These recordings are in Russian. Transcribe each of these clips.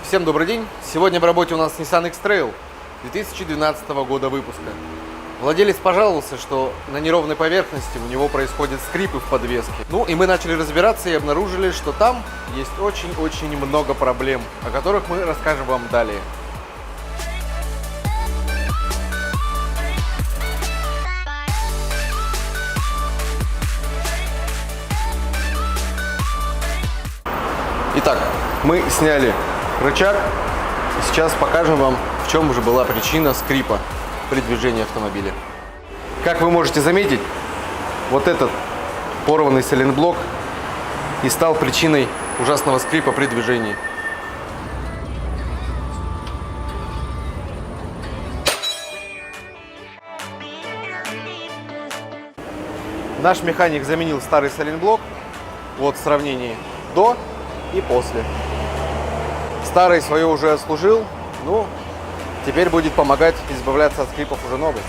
Всем добрый день! Сегодня в работе у нас Nissan X-Trail 2012 года выпуска. Владелец пожаловался, что на неровной поверхности у него происходят скрипы в подвеске. Ну и мы начали разбираться и обнаружили, что там есть очень-очень много проблем, о которых мы расскажем вам далее. Итак, мы сняли рычаг и сейчас покажем вам, в чем же была причина скрипа при движении автомобиля. Как вы можете заметить, вот этот порванный сайлентблок и стал причиной ужасного скрипа при движении. Наш механик заменил старый сайлентблок. Вот в сравнении до и после. Старый свое уже отслужил, ну, теперь будет помогать избавляться от скрипов уже новый.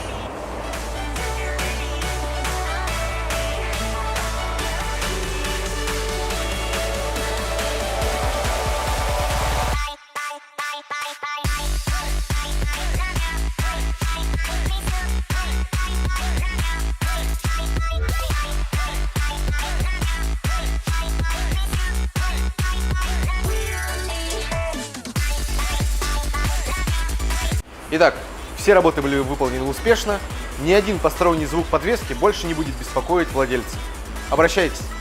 Итак, все работы были выполнены успешно, ни один посторонний звук подвески больше не будет беспокоить владельца. Обращайтесь!